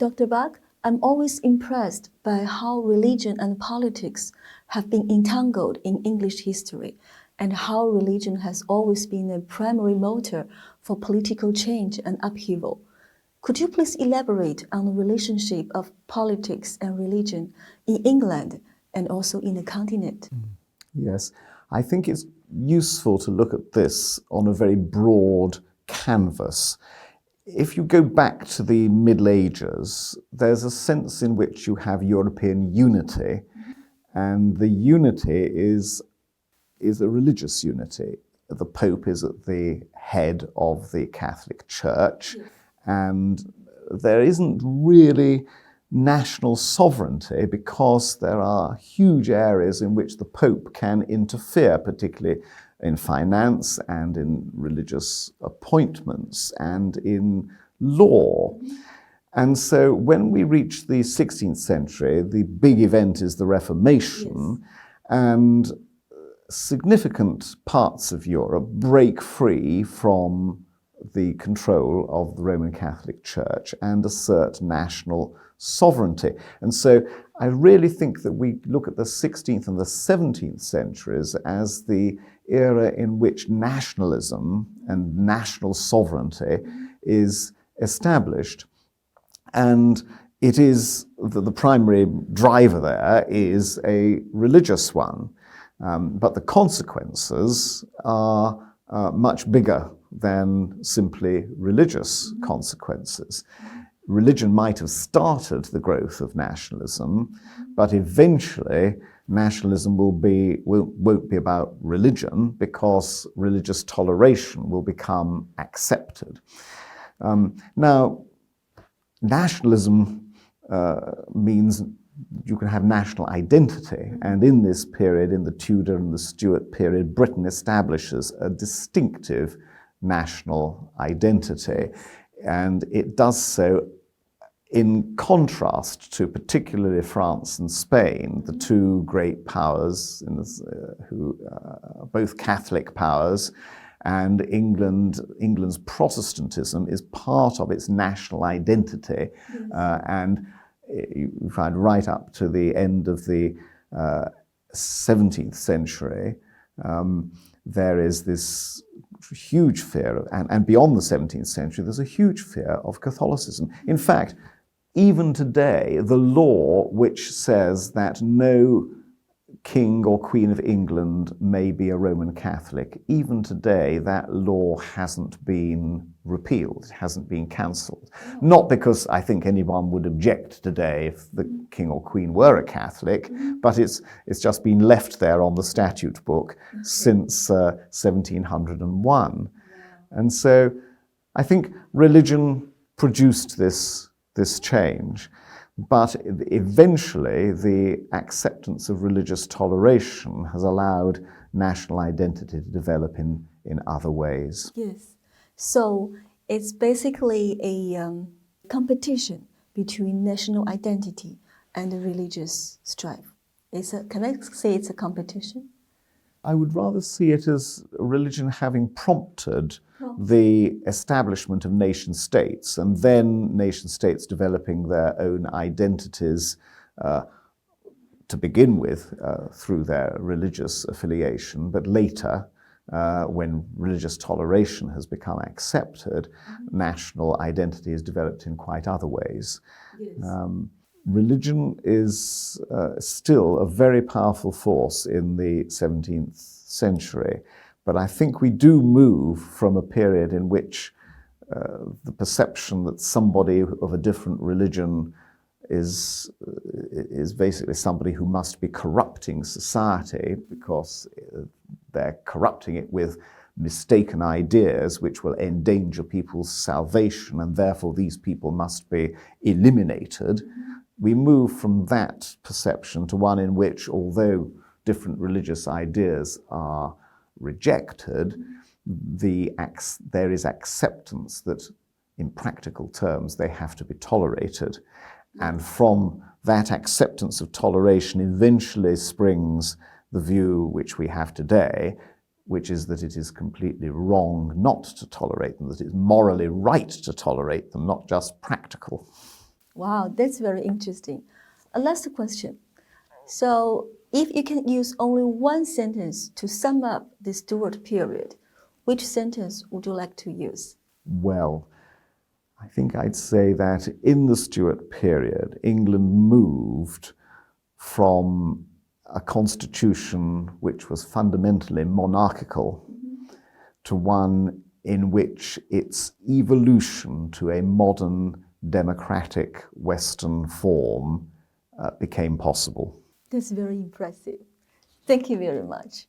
Dr. Bach, I'm always impressed by how religion and politics have been entangled in English history, and how religion has always been a primary motor for political change and upheaval. Could you please elaborate on the relationship of politics and religion in England and also in the continent? Yes, I think it's useful to look at this on a very broad canvas. If you go back to the Middle Ages, there's a sense in which you have European unity, and the unity is a religious unity. The Pope is at the head of the Catholic Church, and there isn't really national sovereignty because there are huge areas in which the Pope can interfere, particularly in finance and in religious appointments and in law. And so when we reach the 16th century, the big event is the Reformation, and significant parts of Europe break free from the control of the Roman Catholic Church and assert national sovereignty. And so I really think that we look at the 16th and the 17th centuries as the era in which nationalism and national sovereignty is established. And it is the primary driver there is a religious one. But the consequences are much bigger than simply religious consequences. Religion might have started the growth of nationalism, but eventually nationalism won't be about religion because religious toleration will become accepted. Now, nationalism means you can have national identity, and in this period, in the Tudor and the Stuart period, Britain establishes a distinctive national identity, and it does so in contrast to particularly France and Spain, the two great powers who are both Catholic powers, and England's Protestantism is part of its national identity, and you find right up to the end of the 17th century, there is this huge fear, and beyond the 17th century, there's a huge fear of Catholicism. In fact, even today, the law which says that no King or Queen of England may be a Roman Catholic, even today that law hasn't been repealed, it hasn't been cancelled. Not because I think anyone would object today if the King or Queen were a Catholic, but it's just been left there on the statute book since 1701. And so I think religion produced this change. But eventually, the acceptance of religious toleration has allowed national identity to develop in other ways. Yes. So it's basically a competition between national identity and religious strife. Can I say it's a competition? I would rather see it as religion having prompted the establishment of nation states, and then nation states developing their own identities to begin with through their religious affiliation, but later, when religious toleration has become accepted, national identity is developed in quite other ways. Yes. Religion is still a very powerful force in the 17th century, but I think we do move from a period in which the perception that somebody of a different religion is basically somebody who must be corrupting society because they're corrupting it with mistaken ideas which will endanger people's salvation, and therefore these people must be eliminated. We move from that perception to one in which, although different religious ideas are rejected, there is acceptance that, in practical terms, they have to be tolerated. And from that acceptance of toleration eventually springs the view which we have today, which is that it is completely wrong not to tolerate them, that it's morally right to tolerate them, not just practical. Wow, that's very interesting. A last question. So, if you can use only one sentence to sum up the Stuart period, which sentence would you like to use? Well, I think I'd say that in the Stuart period, England moved from a constitution which was fundamentally monarchical to one in which its evolution to a modern democratic Western form became possible. That's very impressive. Thank you very much.